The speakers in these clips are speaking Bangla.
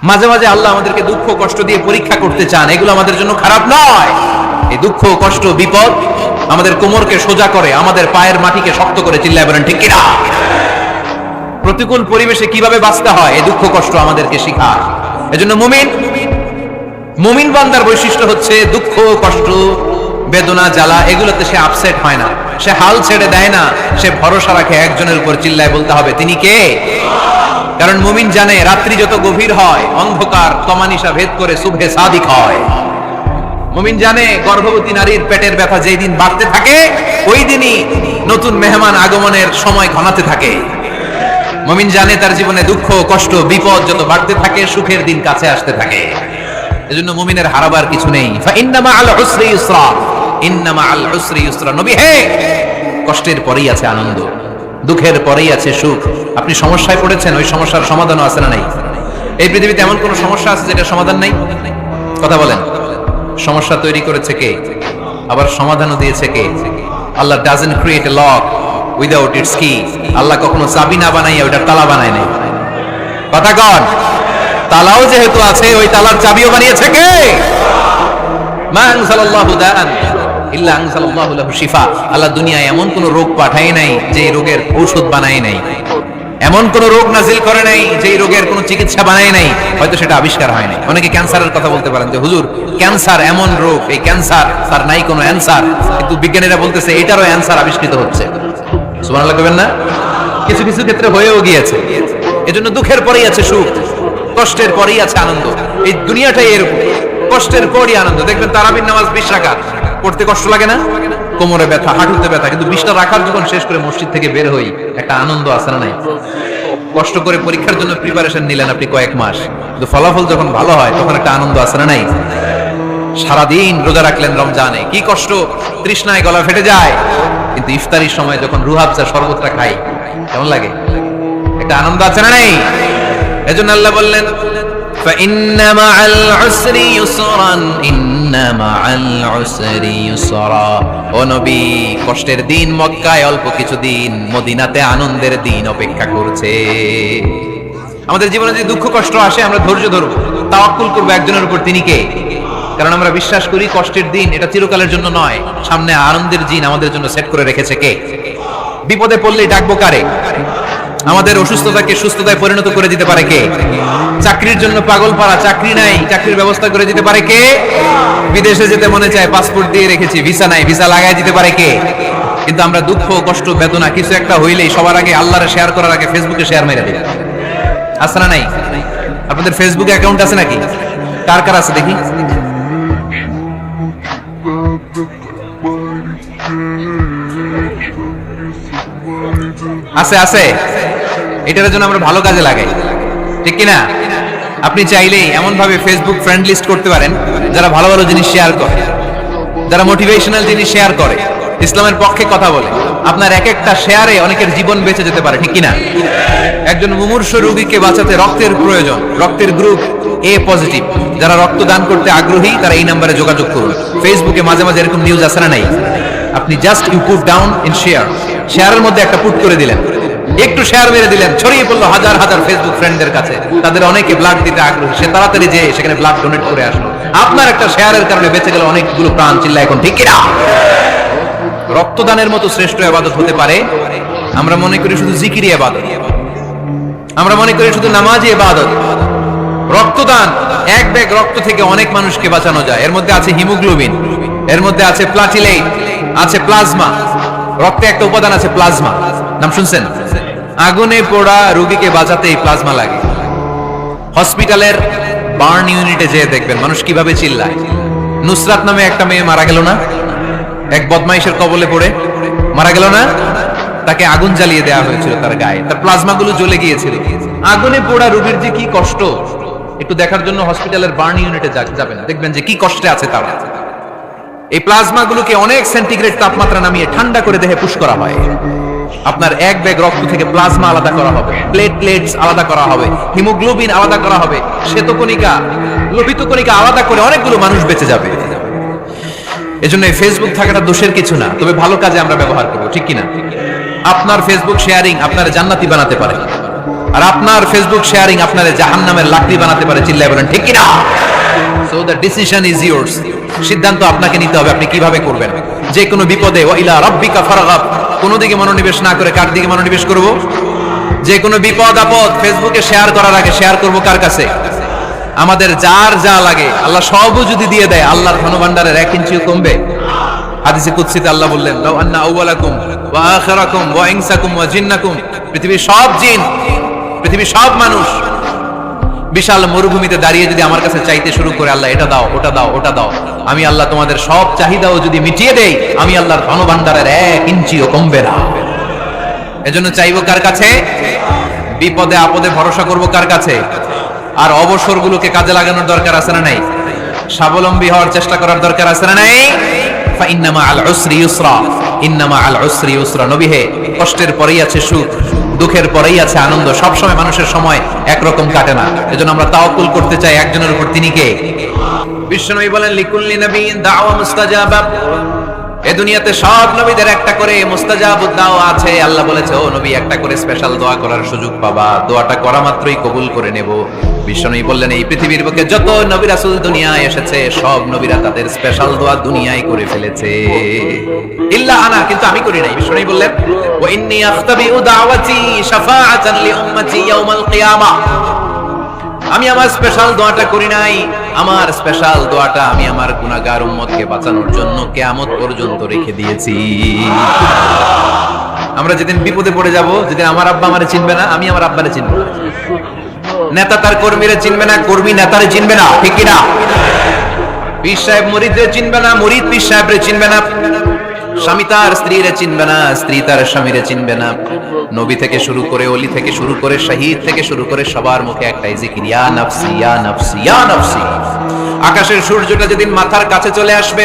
মাঝে মাঝে আল্লাহ আমাদেরকে দুঃখ কষ্ট দিয়ে পরীক্ষা করতে চান, এগুলো আমাদের জন্য খারাপ নয়। এই দুঃখ কষ্ট বিপদ আমাদের কোমরকে সোজা করে, আমাদের পায়ের মাটিকে শক্ত করে, চিল্লায় বলেন ঠিক কিনা? প্রতিকূল পরিবেশে কিভাবে বাঁচতে হয় এই দুঃখ কষ্ট আমাদেরকে শেখায়। এজন্য মুমিন বান্দার বৈশিষ্ট্য হচ্ছে দুঃখ কষ্ট বেদনা জ্বালা এগুলোতে সে আপসেট হয় না, সে হাল ছেড়ে দেয় না, সে ভরসা রাখে একজনের উপর, চিল্লায় বলতে হবে তিনি কে? কারণ মুমিন জানে রাত্রি যত গভীর হয় অন্ধকার তমানিসা ভেদ করে সুবহে সাদিক হয়। মুমিন জানে গর্ভবতী নারীর পেটের ব্যথা যেই দিন বাড়তে থাকে ওই দিনই নতুন মেহমান আগমনের সময় ঘনাতে থাকে। মুমিন জানে তার জীবনে দুঃখ কষ্ট বিপদ যত বাড়তে থাকে সুখের দিন কাছে আসতে থাকে। এজন্য মুমিনের হারাবার কিছু নেই। ফাইন্না মাআল উসরি ইউসরা, ইন্না মাআল উসরি ইউসরা। নবী হে, কষ্টের পরেই আছে আনন্দ, দুঃখের পরেই আছে সুখ। আপনি সমস্যায় পড়েছেন, ওই সমস্যার সমাধানও আছে না নাই? এই পৃথিবীতে এমন কোন সমস্যা আছে যেটা সমাধান নাই? কথা বলেন। সমস্যা তৈরি করেছে কে? আবার সমাধানও দিয়েছে কে? আল্লাহ doesn't create a lock without its key. আল্লাহ কখনো চাবি না বানাইয়া ওইটার তালা বানায় নাই। কথা কন। তালাও যেহেতু আছে ওই তালার চাবিও বানিয়েছে কে? মা আনজালাল্লাহু দাআন ইল্লা আনজালাল্লাহু লাহু শিফা। আল্লাহ দুনিয়ায় এমন কোন রোগ পাঠায় নাই যে রোগের ঔষধ বানায় নাই, এমন কোন রোগ নাজিল করে নাই যে রোগের কোন চিকিৎসা বানায় নাই, হয়তো সেটা আবিষ্কার হয় নাই। অনেকে ক্যান্সারের কথা বলতে পারেন যে হুজুর ক্যান্সার এমন রোগ, এই ক্যান্সার তার নাই কোনো অ্যানসার, কিন্তু বিজ্ঞানীরা বলতেছে এটারও অ্যানসার আবিষ্কৃত হচ্ছে। সুবহানাল্লাহ কইবেন না? কিছু কিছু ক্ষেত্রে হয়েও গিয়েছে। এজন্য দুঃখের পরেই আছে সুখ, কষ্টের পরেই আছে আনন্দ। এই দুনিয়াটাই এরকম, কষ্টের পরই আনন্দ। দেখবেন তারাবির নামাজ 20 রাকাত পড়তে কষ্ট লাগে না? কোমরে ব্যথা, হাঁটুতে ব্যথা, কিন্তু 20টা রাকাত যখন শেষ করে মসজিদ থেকে বের হই একটা আনন্দ আছে না নাই? কষ্ট করে পরীক্ষার জন্য প্রিপারেশন নিলেন আপনি কয়েক মাস, কিন্তু ফলাফল যখন ভালো হয় তখন একটা আনন্দ আছে না নাই? সারাদিন রোজা রাখলেন রমজানে, কি কষ্ট, তৃষ্ণায় গলা ফেটে যায়, কিন্তু ইফতারির সময় যখন রুহাবজা শরবতটা খাই কেমন লাগে? একটা আনন্দ আছে না নাই? এজন্য আল্লাহ বললেন ফাইন্না মাআল উসরি ইউসরান, ইন্না মাআল উসরি ইউসরা। ও নবী, কষ্টের দিন মক্কায় অল্প কিছু দিন, মদিনাতে আনন্দের দিন অপেক্ষা করছে। আমাদের জীবনে যদি দুঃখ কষ্ট আসে আমরা ধৈর্য ধরব, তাওয়াক্কুল করব একজনের উপর, তিনি কে? কারণ আমরা বিশ্বাস করি কষ্টের দিন এটা চিরকালের জন্য নয়, সামনে আনন্দের দিন আমাদের জন্য সেট করে রেখেছে কে? বিপদে পড়লেই ডাকবো কারে? আমাদের অসুস্থতাকে সুস্থতায় পরিণত করে দিতে পারে কে? চাকরির জন্য পাগল পারা, চাকরি নাই, চাকরির ব্যবস্থা করে দিতে পারে কে? বিদেশে যেতে মনে চায়, পাসপোর্ট দিয়ে রেখেছি, ভিসা নাই, ভিসা লাগাই দিতে পারে কে? কিন্তু আমরা দুঃখ কষ্ট বেদনা কিছু একটা হইলেই সবার আগে আল্লাহরে শেয়ার করার আগে ফেসবুকে শেয়ার মেরে দিই। আছে না নাই? আপনাদের ফেসবুকে অ্যাকাউন্ট আছে নাকি? কার কার আছে দেখি? আছে আছে। এটার জন্য আমরা ভালো কাজে লাগাই, ঠিক কিনা? আপনি চাইলেই এমন ভাবে ফেসবুক ফ্রেন্ড লিস্ট করতে পারেন যারা ভালো ভালো জিনিস শেয়ার করে, যারা মোটিভেশনাল জিনিস শেয়ার করে, ইসলামের পক্ষে কথা বলে। আপনার এক একটা শেয়ারে অনেকের জীবন বেঁচে যেতে পারে, ঠিক কিনা? একজন মুমূর্ষু রোগীকে বাঁচাতে রক্তের প্রয়োজন, রক্তের গ্রুপ এ পজিটিভ, যারা রক্ত দান করতে আগ্রহী তারা এই নাম্বারে যোগাযোগ করুন। ফেসবুকে মাঝে মাঝে এরকম নিউজ আসে না নাই? আপনি just you put down in share, শেয়ারের মধ্যে একটা পুট করে দিলেন, একটু শেয়ার মেরে দিলেন, ছড়িয়ে পড়লো হাজার হাজার ফেসবুক ফ্রেন্ডদের কাছে, তাদের অনেকে ব্লাড দিতে আগ্রহী, সে তাড়াতাড়ি যে সেখানে ব্লাড ডোনেট করে আসলো। আপনার একটা শেয়ারের কারণে বেঁচে গেল অনেকগুলো প্রাণ, চিল্লা এখন ঠিক কিনা? রক্তদানের মতো শ্রেষ্ঠ ইবাদত হতে পারে? আমরা মনে করি শুধু জিকিরি ইবাদত, আমরা মনে করি শুধু নামাজি ইবাদত। রক্তদান, এক ব্যাগ রক্ত থেকে অনেক মানুষকে বাঁচানো যায়। এর মধ্যে আছে হিমোগ্লোবিন, এর মধ্যে আছে প্লাটিলেট, আছে প্লাজমা। রক্তে একটা উপাদান আছে প্লাজমা, নাম শুনছেন? আগুনে পোড়া রোগীকে বাঁচাতে এই প্লাজমা লাগে। হসপিটালের বার্ন ইউনিটে যেয়ে দেখবেন মানুষ কিভাবে চিল্লায়। নুসরাত নামে একটা মেয়ে মারা গেল না, এক বদমাইশের কবলে পড়ে মারা গেল না? তাকে আগুন জ্বালিয়ে দেওয়া হয়েছিল তার গায়ে, তার প্লাজমা গুলো জ্বলে গিয়েছিল। আগুনে পোড়া রোগীর যে কি কষ্ট, একটু দেখার জন্য হসপিটালের বার্ন ইউনিটে যাবেন, দেখবেন যে কি কষ্টে আছে তারা। এই প্লাজমা গুলোকে অনেক সেন্টিগ্রেড তাপমাত্রা নামিয়ে ঠান্ডা করে দেহে পুশ করা হয়। আপনার এক ব্যাগ রক্ত থেকে প্লাজমা আলাদা করা হবে, প্লেটলেটস আলাদা করা হবে, হিমোগ্লোবিন আলাদা করা হবে, শ্বেতকণিকা, লোহিত কণিকা আলাদা করে অনেকগুলো মানুষ বেঁচে যাবে। এজন্য এই ফেসবুক থাকাটা দোষের কিছু না, তবে ভালো কাজে আমরা ব্যবহার করব, ঠিক কিনা? আপনার ফেসবুক শেয়ারিং আপনার জান্নাতি বানাতে পারে। আর আপনার ফেসবুক শেয়ারিং আপনারে জাহান্নামের লাকড়ি বানাতে পারে, চিল্লায় বলেন ঠিক কিনা? So the decision is yours. সিদ্ধান্ত আপনাকে নিতে হবে, আপনি কিভাবে করবেন। যে কোনো বিপদে ওয়া ইলা রাব্বিকা ফারগাব, কোন দিকে মনোনিবেশ না করে কার দিকে মনোনিবেশ করব? যে কোনো বিপদ আপদ ফেসবুকে শেয়ার করার আগে শেয়ার করব কার কাছে? আমাদের যার যা লাগে আল্লাহ সবও যদি দিয়ে দেয়, আল্লাহর ধনভাণ্ডারের 1 ইঞ্চিও কমবে? হাদিসে কুদসিতে আল্লাহ বললেন, লাউ আন্না আউওয়ালাকুম ওয়া আখিরাকুম ওয়া ইনসাকুম ওয়া জিন্নাকুম, পৃথিবীর সব জিন, পৃথিবীর সব মানুষ বিশাল মরুভূমিতে দাঁড়িয়ে যদি আমার কাছে চাইতে শুরু করে, আল্লাহ এটা দাও, ওটা দাও, ওটা দাও, আমি আল্লাহ তোমাদের সব চাহিদাও যদি মিটিয়ে দেই, আমি আল্লাহর ধনভাণ্ডারের 1 ইঞ্চিও কমবে না। এজন্য চাইবো কার কাছে? বিপদে আপদে ভরসা করব কার কাছে? আর অবসরগুলোকে কাজে লাগানোর দরকার আছে না নাই? স্বাবলম্বী হওয়ার চেষ্টা করার দরকার আছে না নাই? ফা ইন্নামা আল উসরি ইউসরা, ইন্নামা আল উসরি ইউসরা। নবী হে, কষ্টের পরেই আছে সুখ, দুঃখের পরেই আছে আনন্দ। সব সময় মানুষের সময় একরকম কাটে না। এজন্য আমরা তাওয়াক্কুল করতে চাই একজনের উপর, তিনি কে? বিশ্বনবী বলেন, লিকুল্লি নাবিয়্যিন দাওয়া মুস্তাজাবা। এই দুনিয়াতে সব নবীদের একটা করে মুস্তাজাবুদ দাওয়া আছে। আল্লাহ বলেছে, ও নবী, একটা করে স্পেশাল দোয়া করার সুযোগ পাবা, দোয়াটা করা মাত্রই কবুল করে নেব। বিশ্বনবী বললেন, এই পৃথিবীর বুকে যত নবী রাসূল দুনিয়ায় এসেছে, সব নবীরা তাদের স্পেশাল দোয়া দুনিয়ায় করে ফেলেছে, ইল্লা আনা, কিন্তু আমি করি নাই। বিশ্বনবী বললেন, ওয়া ইন্নী আখতাবিউ দাওয়াতি শাফাআতান লি উম্মতি ইয়াউমাল কিয়ামা। আমি আমার স্পেশাল দোয়াটা করি নাই, আমার স্পেশাল দোয়াটা আমি আমার গুনাহগার উম্মতকে বাঁচানোর জন্য কিয়ামত পর্যন্ত রেখে দিয়েছি। আমরা যেদিন বিপদে পড়ে যাব, যেদিন আমার আব্বা আমারে চিনবে না, আমি আমার আব্বারে চিনব না, নেতা তার কর্মীরে চিনবে না, কর্মী নেতারে চিনবে না, ঠিক কি না? পীর সাহেব মুরিদরে চিনবে না, মুরিদ পীর সাহেবরে চিনবে না, স্বামী তার স্ত্রীরে চিনবে না, স্ত্রী তার স্বামীরে চিনবে না। নবী থেকে শুরু করে, ওলি থেকে শুরু করে, শহীদ থেকে শুরু করে সবার মুখে একটাই জিকির, ইয়া নাফসি ইয়া নাফসি ইয়া নাফসি। আকাশের সূর্যটা যেদিন মাথার কাছে চলে আসবে,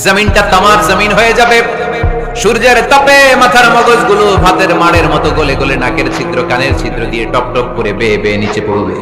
জমিনটা তামার জমিন হয়ে যাবে, সূর্যের তাপে মাথার মগজগুলো ভাতের মাড়ের মতো গলে গলে নাকের ছিদ্র কানের ছিদ্র দিয়ে টপ টপ করে বেয়ে বেয়ে নিচে পড়বে।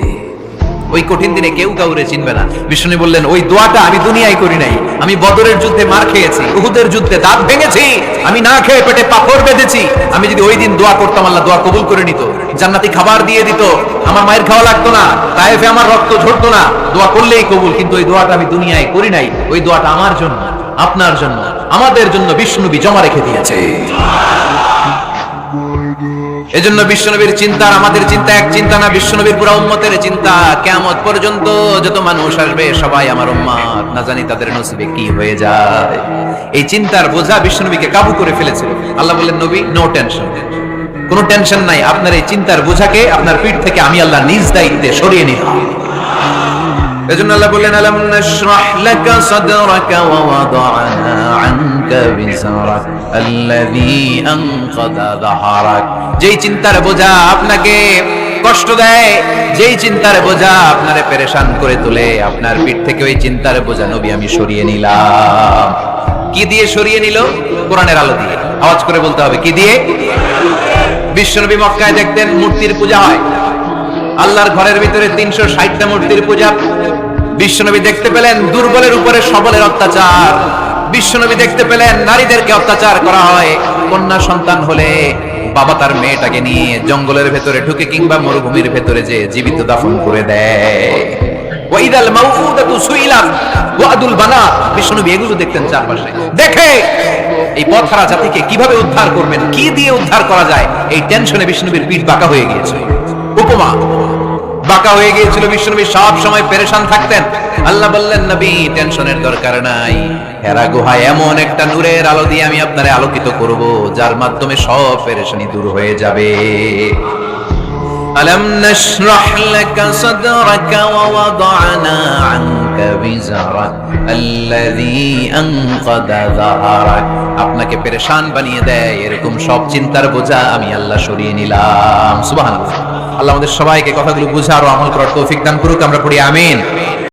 ওই কঠিন দিনে কেউ কাউরে চিনবে না। বিষ্ণু বললেন, ওই দোয়াটা আমি দুনিয়ায় করি নাই, আমি বদরের যুদ্ধে মার খেয়েছি, উহুদের যুদ্ধে দাঁত ভেঙেছি, আমি না খেয়ে পেটে পাথর বেঁধেছি। আমি যদি ওই দিন দোয়া করতাম, আল্লাহ দোয়া কবুল করে নিত, জান্নাতি খাবার দিয়ে দিত, আমার মায়ের খাওয়া লাগতো না, তায়েফে আমার রক্ত ঝরতো না, দোয়া করলেই কবুল। কিন্তু ওই দোয়াটা আমি দুনিয়ায় করি নাই, ওই দোয়াটা আমার জন্য, আপনার জন্য, আমাদের জন্য বিষ্ণুনবী জমা রেখে দিয়েছে। এজন্য বিশ্বনবীর চিন্তা আর আমাদের চিন্তা এক চিন্তা না, বিশ্বনবীর পুরো উম্মতের চিন্তা। কিয়ামত পর্যন্ত যত মানুষ আসবে সবাই আমার উম্মত, না জানি তাদের নসিবে কি হয়ে যায়। এই চিন্তার বোঝা বিশ্বনবীকে কাবু করে ফেলেছিল। আল্লাহ বললেন, নবী, নো টেনশন, কোনো টেনশন নাই, আপনার এই চিন্তার বোঝাকে আপনার পিঠ থেকে আমি আল্লাহ নিজ দায়িত্বে সরিয়ে নিলাম। এজন্য আল্লাহ বললেন, আলাম নাশরাহ লাকা সাদরাকা ওয়া ওয়াদা'না আনকা বিজরাক আল্লাযী আনকাদা যাহরাক। যেই চিন্তার বোঝা আপনাকে কষ্ট দেয়, যেই চিন্তার বোঝা আপনারে পেরেশান করে তোলে, আপনার পিঠ থেকে ওই চিন্তার বোঝা নবী আমি সরিয়ে নিলাম। কি দিয়ে সরিয়ে নিল? কোরআনের আলো দিয়ে। আওয়াজ করে বলতে হবে, কি দিয়ে? বিশ্বনবী মক্কায় দেখতেন মূর্তির পূজা হয়, আল্লাহর ঘরের ভিতরে 360টা মূর্তির পূজা। বিশ্বনবী দেখতে পেলেন দুর্বলের উপরে সবলের অত্যাচার, বিশ্বনবী দেখতে পেলেন নারীদেরকে অত্যাচার করা হয়। কন্যা সন্তান হলে বাবা তার মেয়েটাকে নিয়ে জঙ্গলের ভেতরে ঢুকে কিংবা মরুভূমির ভেতরে যে জীবিত দাফন করে দেয়। ওয়াইদাল মাউউদাতু সুইলাত ওয়াদুল বানাত। বিশ্বনবী এগুলো দেখতেন চারপাশে, দেখে এই পথহারা জাতিকে কিভাবে উদ্ধার করবেন, কি দিয়ে উদ্ধার করা যায়, এই টেনশনে বিশ্বনবীর পিঠ বাঁকা হয়ে গিয়েছে। উপমা বাঁকা হয়ে গিয়েছিল, বিশ্বনবী সব সময় পেরেশান থাকতেন। আল্লাহ বললেন, নবী টেনশনের দরকার নাই, হেরা গুহায় এমন একটা নূরের আলো দিয়ে আমি আপনারে আলোকিত করব, যার মাধ্যমে সব পেরেশানি দূর হয়ে যাবে। আলাম নাশরাহ লাকা সাদরাকা ওয়া ওয়াদা'না আনকা বিজরাক আল্লাযী আনকাদা যাহরাক। আপনাকে পেরেশান বানিয়ে দেয় এরকম সব চিন্তার বোঝা আমি আল্লাহ সরিয়ে নিলাম। সুবহানাল্লাহ। আল্লাহ আমাদের সবাইকে কথাগুলো বুঝার ও আমল করার তৌফিক দান করুক। আমরা পড়ি আমিন।